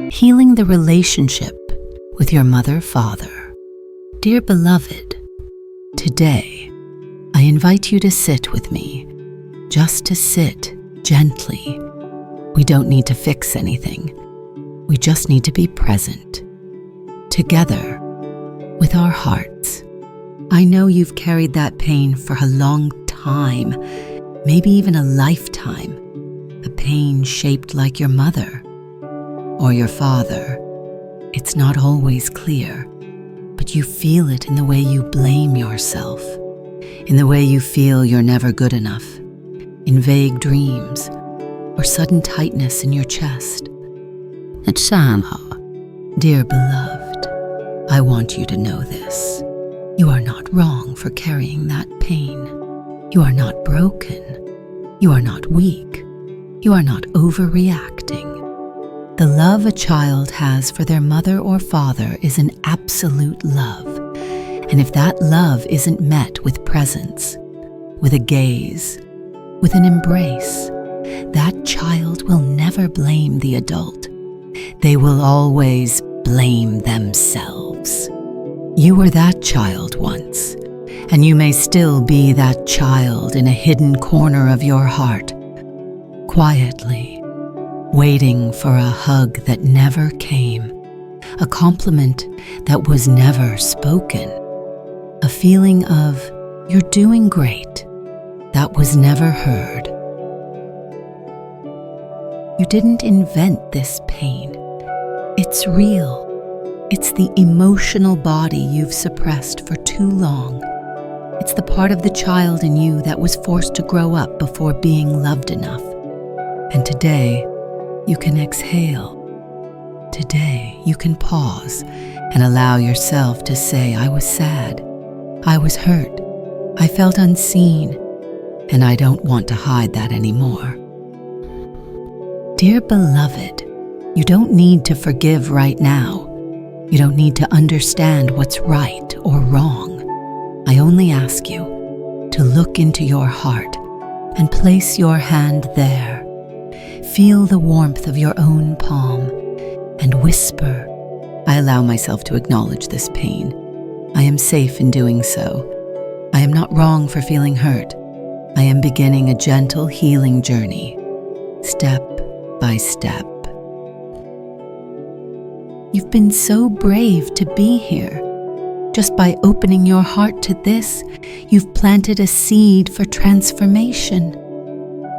Healing the relationship with your mother-father. Dear beloved, today I invite you to sit with me, just to sit gently. We don't need to fix anything. We just need to be present, together, with our hearts. I know you've carried that pain for a long time, maybe even a lifetime. A pain shaped like your mother or your father. It's not always clear, but you feel it in the way you blame yourself, in the way you feel you're never good enough, in vague dreams, or sudden tightness in your chest. At somehow, dear beloved, I want you to know this. You are not wrong for carrying that pain. You are not broken. You are not weak. You are not overreacting. The love a child has for their mother or father is an absolute love. And if that love isn't met with presence, with a gaze, with an embrace, that child will never blame the adult. They will always blame themselves. You were that child once, and you may still be that child in a hidden corner of your heart, quietly, waiting for a hug that never came, a compliment that was never spoken, a feeling of "you're doing great" that was never heard. You didn't invent this pain. It's real. It's the emotional body you've suppressed for too long. It's the part of the child in you that was forced to grow up before being loved enough. And today, you can exhale. Today, you can pause and allow yourself to say, I was sad, I was hurt, I felt unseen, and I don't want to hide that anymore. Dear beloved, you don't need to forgive right now. You don't need to understand what's right or wrong. I only ask you to look into your heart and place your hand there. Feel the warmth of your own palm and whisper. I allow myself to acknowledge this pain. I am safe in doing so. I am not wrong for feeling hurt. I am beginning a gentle healing journey, step by step. You've been so brave to be here. Just by opening your heart to this, you've planted a seed for transformation.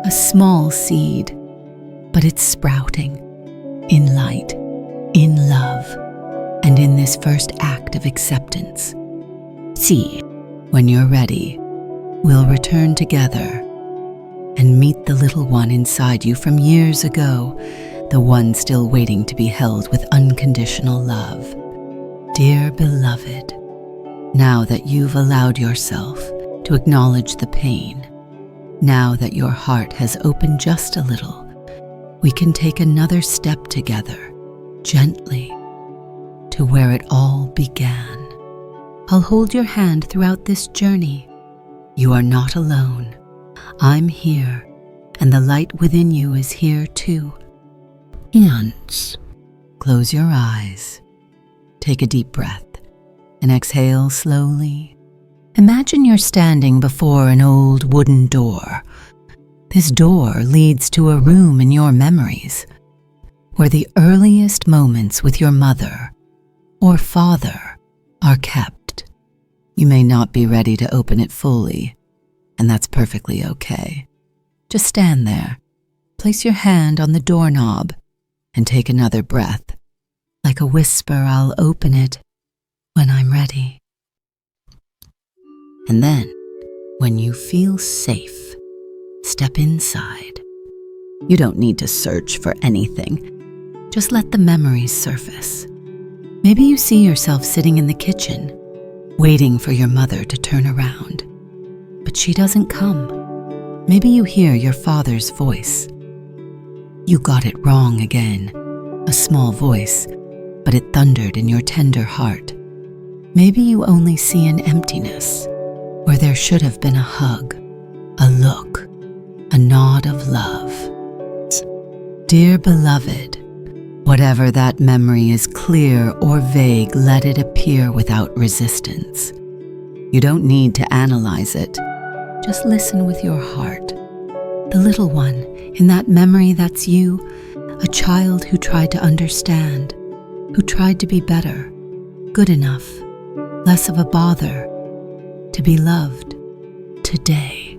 A small seed, but it's sprouting in light, in love, and in this first act of acceptance. See, when you're ready, we'll return together and meet the little one inside you from years ago, the one still waiting to be held with unconditional love. Dear beloved, now that you've allowed yourself to acknowledge the pain, now that your heart has opened just a little, we can take another step together, gently, to where it all began. I'll hold your hand throughout this journey. You are not alone. I'm here, and the light within you is here too. Once, close your eyes, take a deep breath, and exhale slowly. Imagine you're standing before an old wooden door. This door leads to a room in your memories, where the earliest moments with your mother or father are kept. You may not be ready to open it fully, and that's perfectly okay. Just stand there, place your hand on the doorknob, and take another breath. Like a whisper, I'll open it when I'm ready. And then, when you feel safe, step inside. You don't need to search for anything. Just let the memories surface. Maybe you see yourself sitting in the kitchen, waiting for your mother to turn around. But she doesn't come. Maybe you hear your father's voice. You got it wrong again. A small voice, but it thundered in your tender heart. Maybe you only see an emptiness, where there should have been a hug, a look, a nod of love. Dear beloved, Whatever that memory is, clear or vague, let it appear without resistance. You don't need to analyze it. Just listen with your heart. The little one in that memory, that's you, a child who tried to understand, who tried to be better, good enough, less of a bother, to be loved. Today,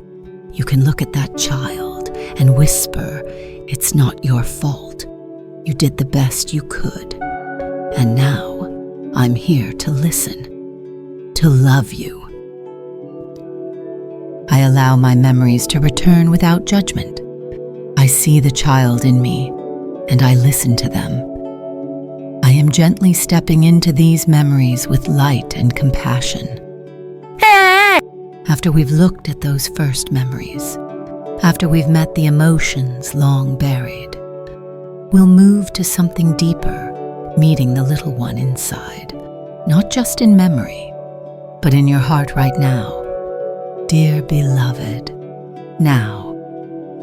you can look at that child and whisper, it's not your fault. You did the best you could. And now, I'm here to listen, to love you. I allow my memories to return without judgment. I see the child in me, and I listen to them. I am gently stepping into these memories with light and compassion. After we've looked at those first memories, after we've met the emotions long buried, we'll move to something deeper, meeting the little one inside, not just in memory, but in your heart right now. Dear beloved, now,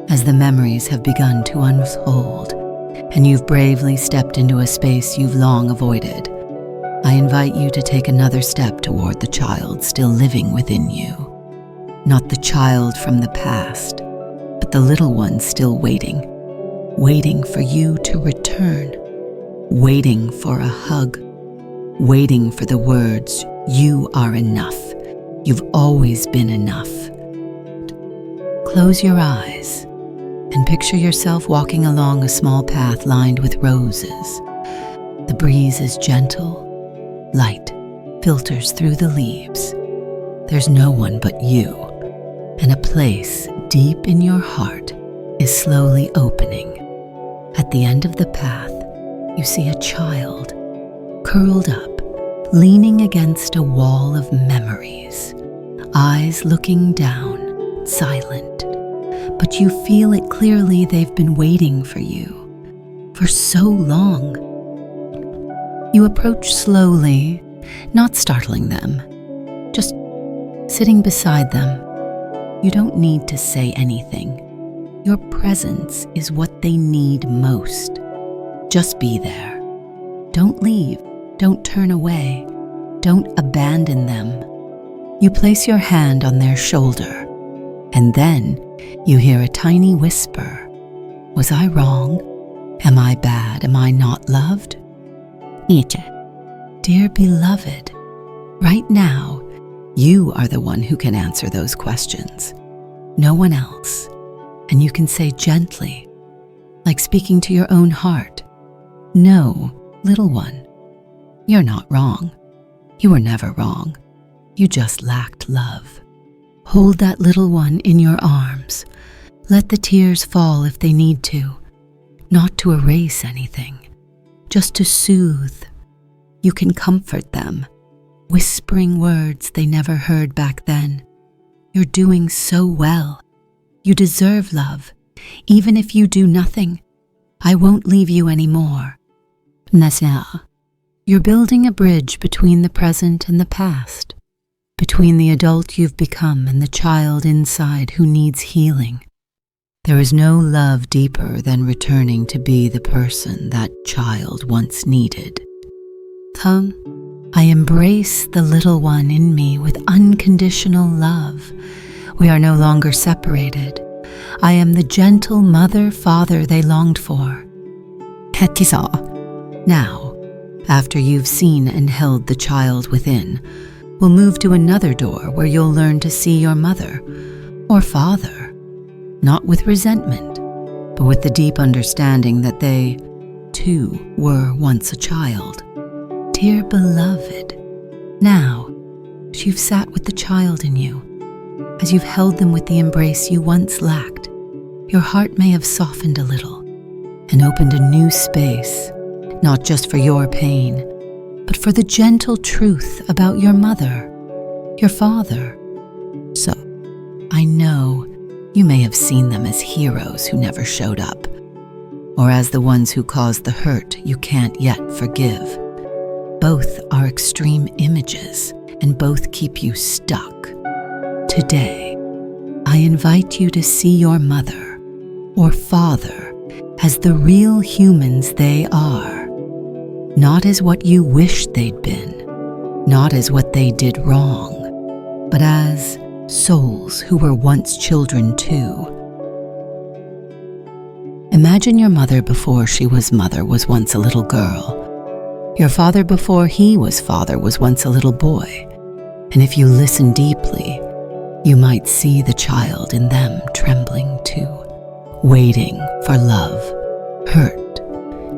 as the memories have begun to unfold, and you've bravely stepped into a space you've long avoided, I invite you to take another step toward the child still living within you. Not the child from the past, but the little one still waiting for you to return, waiting for a hug, waiting for the words, you are enough. You've always been enough. Close your eyes and picture yourself walking along a small path lined with roses. The breeze is gentle, light filters through the leaves. There's no one but you, and a place deep in your heart is slowly opening. At the end of the path, you see a child curled up, leaning against a wall of memories, eyes looking down, silent, but you feel it clearly. They've been waiting for you for so long. You approach slowly, not startling them, just sitting beside them. You don't need to say anything. Your presence is what they need most. Just be there. Don't leave. Don't turn away. Don't abandon them. You place your hand on their shoulder, and then you hear a tiny whisper. Was I wrong? Am I bad? Am I not loved? Dear beloved, right now, you are the one who can answer those questions. No one else. And you can say gently, like speaking to your own heart, no, little one, you're not wrong. You were never wrong. You just lacked love. Hold that little one in your arms. Let the tears fall if they need to, not to erase anything, just to soothe. You can comfort them, whispering words they never heard back then. You're doing so well. You deserve love. Even if you do nothing, I won't leave you anymore. Now, you're building a bridge between the present and the past, between the adult you've become and the child inside who needs healing. There is no love deeper than returning to be the person that child once needed. I embrace the little one in me with unconditional love. We are no longer separated. I am the gentle mother, father they longed for. Now, after you've seen and held the child within, we'll move to another door where you'll learn to see your mother or father, not with resentment, but with the deep understanding that they, too, were once a child. Dear beloved, now, as you've sat with the child in you, as you've held them with the embrace you once lacked, your heart may have softened a little and opened a new space, not just for your pain, but for the gentle truth about your mother, your father. So, I know you may have seen them as heroes who never showed up, or as the ones who caused the hurt you can't yet forgive. Both are extreme images, and both keep you stuck. Today, I invite you to see your mother or father as the real humans they are, not as what you wish they'd been, not as what they did wrong, but as souls who were once children too. Imagine your mother before she was mother was once a little girl. Your father before he was father was once a little boy. And if you listen deeply, you might see the child in them trembling too, waiting for love, hurt,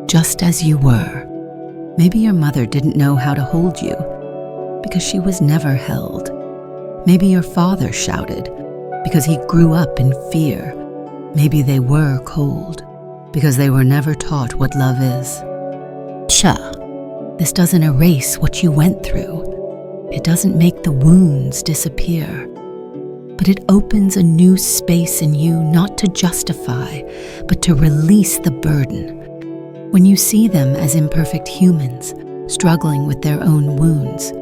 just as you were. Maybe your mother didn't know how to hold you because she was never held. Maybe your father shouted because he grew up in fear. Maybe they were cold because they were never taught what love is. This doesn't erase what you went through. It doesn't make the wounds disappear, but it opens a new space in you, not to justify, but to release the burden. When you see them as imperfect humans, struggling with their own wounds,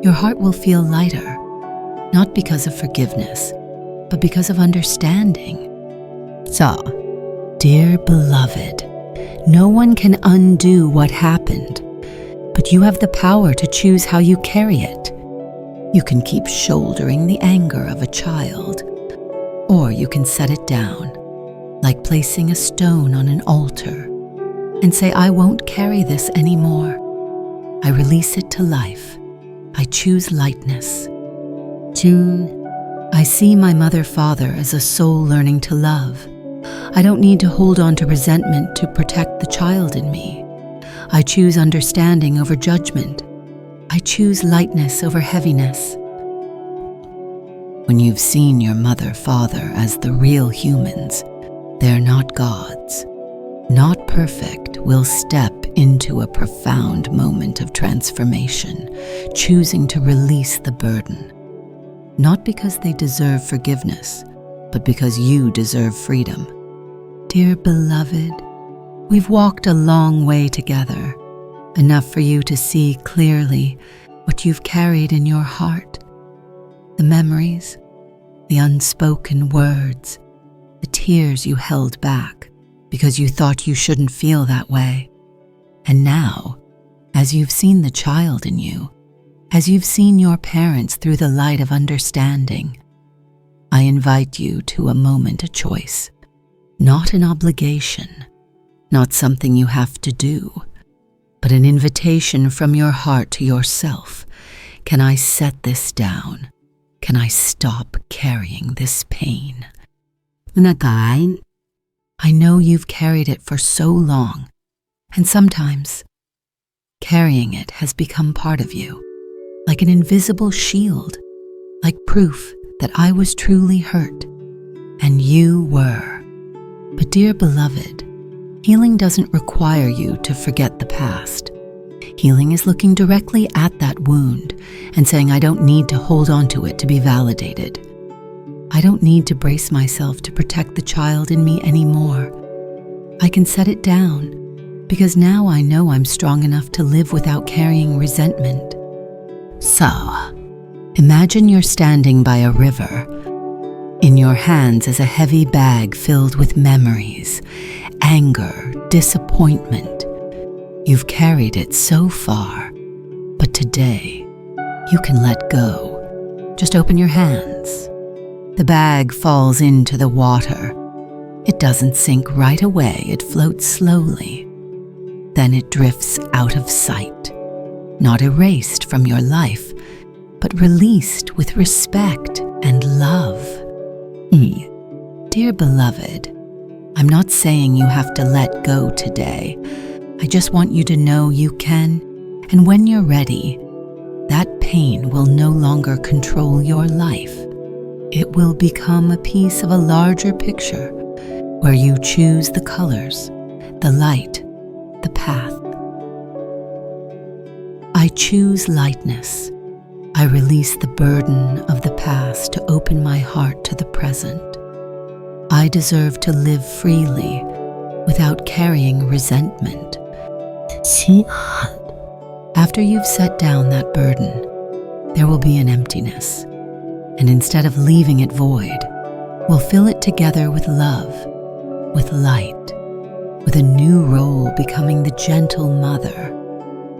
your heart will feel lighter, not because of forgiveness, but because of understanding. So, dear beloved, no one can undo what happened, but you have the power to choose how you carry it. You can keep shouldering the anger of a child, or you can set it down, like placing a stone on an altar, and say, I won't carry this anymore. I release it to life. I choose lightness. June, I see my mother-father as a soul learning to love. I don't need to hold on to resentment to protect the child in me. I choose understanding over judgment. I choose lightness over heaviness. When you've seen your mother-father as the real humans, they're not gods. Not perfect, will step into a profound moment of transformation, choosing to release the burden. Not because they deserve forgiveness, but because you deserve freedom. Dear beloved, we've walked a long way together, enough for you to see clearly what you've carried in your heart. The memories, the unspoken words, the tears you held back because you thought you shouldn't feel that way. And now, as you've seen the child in you, as you've seen your parents through the light of understanding, I invite you to a moment of choice, not an obligation, not something you have to do, but an invitation from your heart to yourself. Can I set this down? Can I stop carrying this pain? I know you've carried it for so long, and sometimes carrying it has become part of you, like an invisible shield, like proof that I was truly hurt, and you were. But dear beloved, healing doesn't require you to forget the past. Healing is looking directly at that wound and saying, I don't need to hold on to it to be validated. I don't need to brace myself to protect the child in me anymore. I can set it down because now I know I'm strong enough to live without carrying resentment. So, imagine you're standing by a river. In your hands is a heavy bag filled with memories, anger, disappointment. You've carried it so far, but today you can let go. Just open your hands. The bag falls into the water. It doesn't sink right away, it floats slowly. Then it drifts out of sight, not erased from your life, but released with respect and love. Dear beloved, I'm not saying you have to let go today. I just want you to know you can, and when you're ready, that pain will no longer control your life. It will become a piece of a larger picture where you choose the colors, the light, the path. I choose lightness. I release the burden of the past to open my heart to the present. I deserve to live freely without carrying resentment. After you've set down that burden, there will be an emptiness, and instead of leaving it void, we'll fill it together with love, with light, with a new role becoming the gentle mother,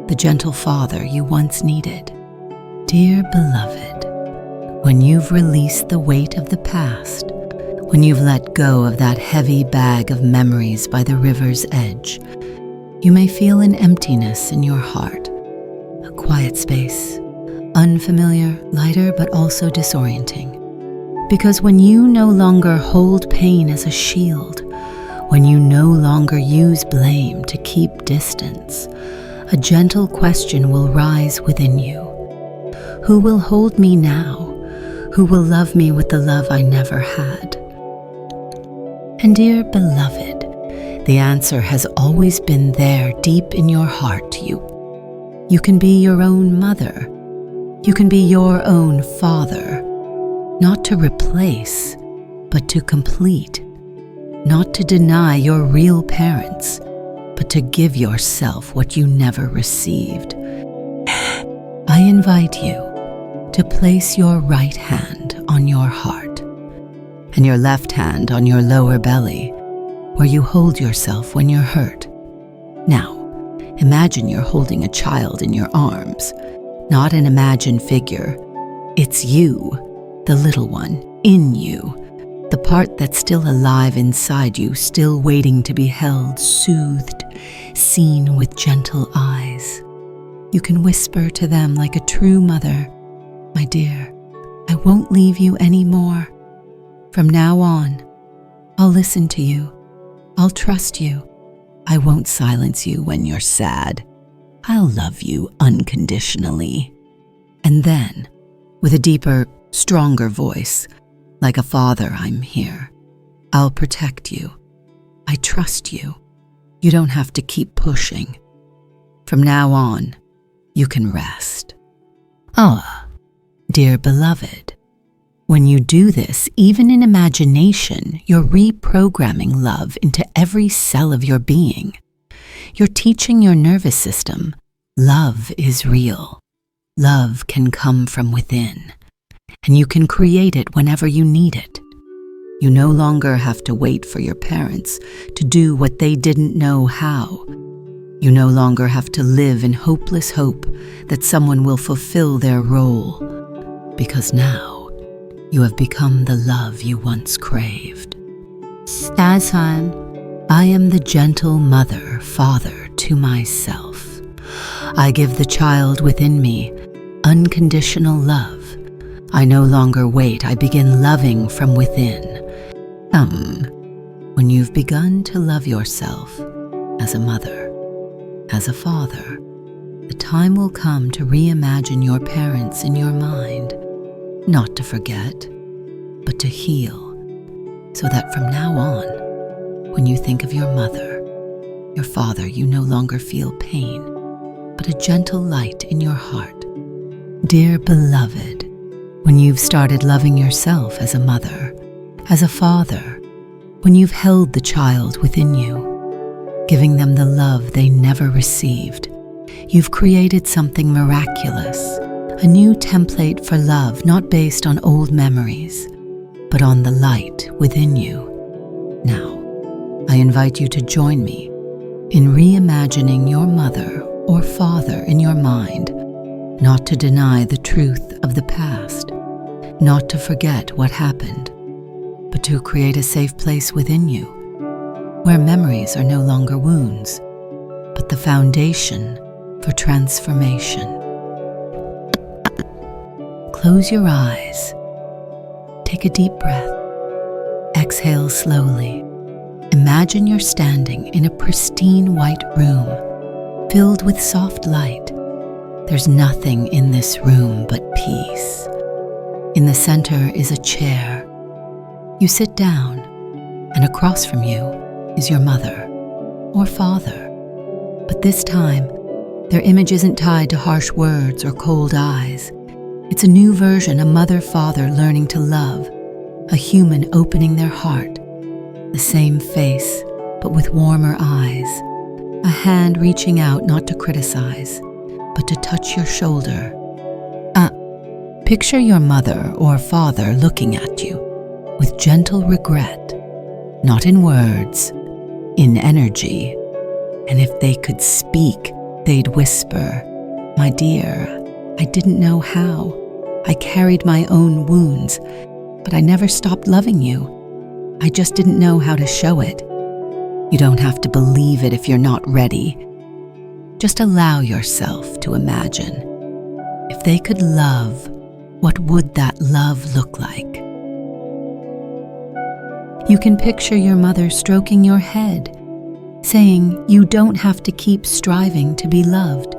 the gentle father you once needed. Dear beloved, when you've released the weight of the past, when you've let go of that heavy bag of memories by the river's edge, you may feel an emptiness in your heart, a quiet space, unfamiliar, lighter, but also disorienting. Because when you no longer hold pain as a shield, when you no longer use blame to keep distance, a gentle question will rise within you. Who will hold me now? Who will love me with the love I never had? And dear beloved, the answer has always been there deep in your heart. You can be your own mother. You can be your own father. Not to replace, but to complete. Not to deny your real parents, but to give yourself what you never received. I invite you to place your right hand on your heart and your left hand on your lower belly, where you hold yourself when you're hurt. Now, imagine you're holding a child in your arms, not an imagined figure. It's you, the little one, in you, the part that's still alive inside you, still waiting to be held, soothed, seen with gentle eyes. You can whisper to them like a true mother, "My dear, I won't leave you anymore. From now on, I'll listen to you. I'll trust you. I won't silence you when you're sad. I'll love you unconditionally." And then, with a deeper, stronger voice, like a father, I'm here. I'll protect you. I trust you. You don't have to keep pushing. From now on, you can rest. Ah, dear beloved, when you do this, even in imagination, you're reprogramming love into every cell of your being. You're teaching your nervous system, love is real. Love can come from within, and you can create it whenever you need it. You no longer have to wait for your parents to do what they didn't know how. You no longer have to live in hopeless hope that someone will fulfill their role, because now you have become the love you once craved. Stazheim, I am the gentle mother, father to myself. I give the child within me unconditional love. I no longer wait, I begin loving from within. When you've begun to love yourself as a mother, as a father, the time will come to reimagine your parents in your mind, not to forget, but to heal, so that from now on, when you think of your mother, your father, you no longer feel pain, but a gentle light in your heart. Dear beloved, when you've started loving yourself as a mother, as a father, when you've held the child within you, giving them the love they never received, you've created something miraculous, a new template for love not based on old memories, but on the light within you. Now, I invite you to join me in reimagining your mother or father in your mind, not to deny the truth of the past, not to forget what happened, but to create a safe place within you, where memories are no longer wounds, but the foundation for transformation. Close your eyes. Take a deep breath. Exhale slowly. Imagine you're standing in a pristine white room, filled with soft light. There's nothing in this room but peace. In the center is a chair. You sit down, and across from you is your mother or father. But this time, their image isn't tied to harsh words or cold eyes. It's a new version, a mother-father learning to love, a human opening their heart, the same face, but with warmer eyes, a hand reaching out not to criticize, but to touch your shoulder. Picture your mother or father looking at you with gentle regret, not in words, in energy. And if they could speak, they'd whisper, "My dear, I didn't know how. I carried my own wounds, but I never stopped loving you. I just didn't know how to show it." You don't have to believe it if you're not ready. Just allow yourself to imagine. If they could love, what would that love look like? You can picture your mother stroking your head, saying you don't have to keep striving to be loved.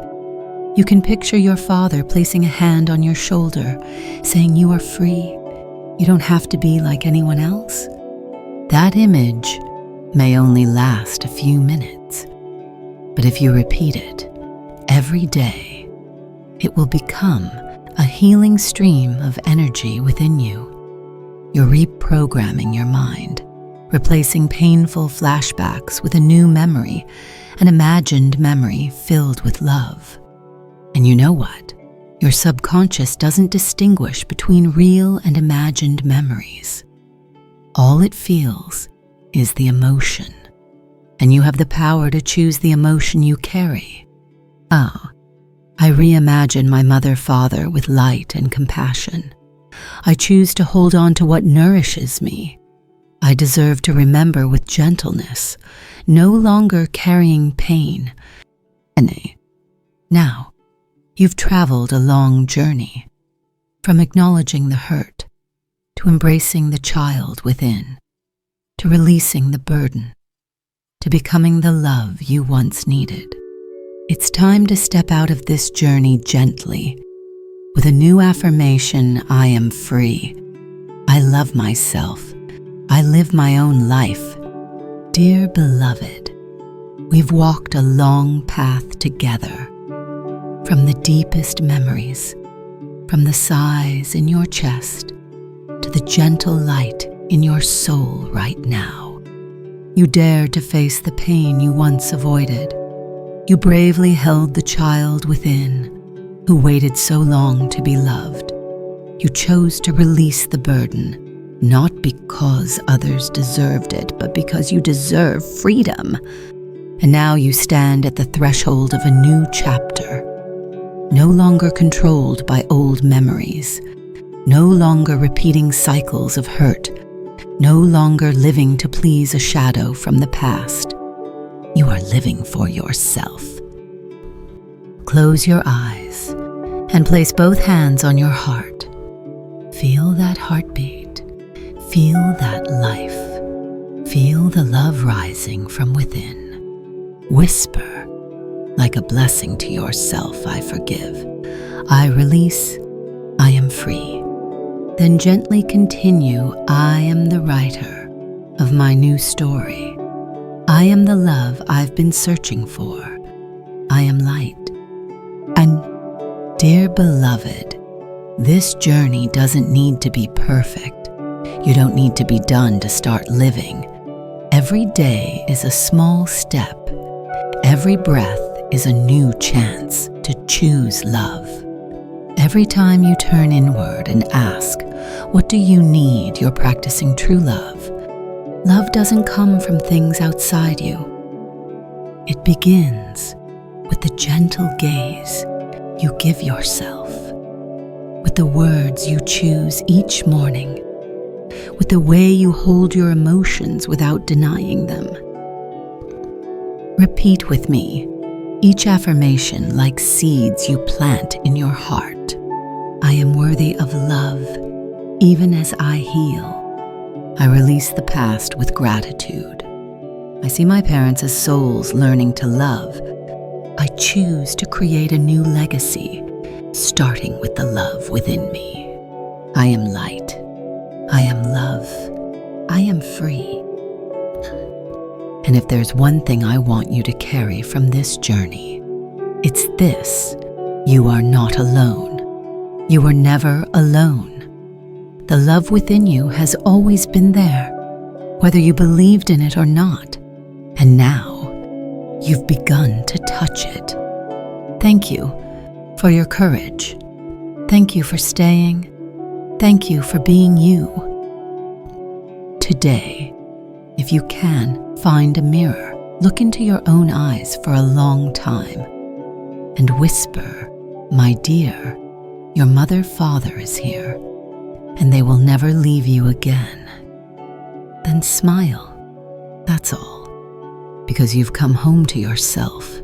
You can picture your father placing a hand on your shoulder, saying you are free. You don't have to be like anyone else. That image may only last a few minutes, but if you repeat it every day, it will become a healing stream of energy within you. You're reprogramming your mind, replacing painful flashbacks with a new memory, an imagined memory filled with love. And you know what? Your subconscious doesn't distinguish between real and imagined memories. All it feels is the emotion, and you have the power to choose the emotion you carry. I reimagine my mother-father with light and compassion. I choose to hold on to what nourishes me. I deserve to remember with gentleness, no longer carrying pain. Now, you've traveled a long journey, from acknowledging the hurt, to embracing the child within, to releasing the burden, to becoming the love you once needed. It's time to step out of this journey gently, with a new affirmation: I am free. I love myself. I live my own life. Dear beloved, we've walked a long path together, from the deepest memories, from the sighs in your chest, to the gentle light in your soul right now. You dared to face the pain you once avoided. You bravely held the child within, who waited so long to be loved. You chose to release the burden, not because others deserved it, but because you deserve freedom. And now you stand at the threshold of a new chapter, no longer controlled by old memories, no longer repeating cycles of hurt, no longer living to please a shadow from the past. You are living for yourself. Close your eyes and place both hands on your heart. Feel that heartbeat. Feel that life. Feel the love rising from within. Whisper, like a blessing to yourself: I forgive. I release. I am free. Then gently continue: I am the writer of my new story. I am the love I've been searching for. I am light. And dear beloved, this journey doesn't need to be perfect. You don't need to be done to start living. Every day is a small step. Every breath is a new chance to choose love. Every time you turn inward and ask, what do you need? You're practicing true love. Love doesn't come from things outside you. It begins with the gentle gaze you give yourself, with the words you choose each morning, with the way you hold your emotions without denying them. Repeat with me each affirmation like seeds you plant in your heart. I am worthy of love, even as I heal. I release the past with gratitude. I see my parents as souls learning to love. I choose to create a new legacy, starting with the love within me. I am light. I am love. I am free. And if there's one thing I want you to carry from this journey, it's this: you are not alone. You are never alone. The love within you has always been there, whether you believed in it or not. And now, you've begun to touch it. Thank you for your courage. Thank you for staying. Thank you for being you. Today, if you can, Find a mirror, look into your own eyes for a long time, and whisper, "My dear, your mother-father is here, and they will never leave you again." Then smile, that's all, because you've come home to yourself.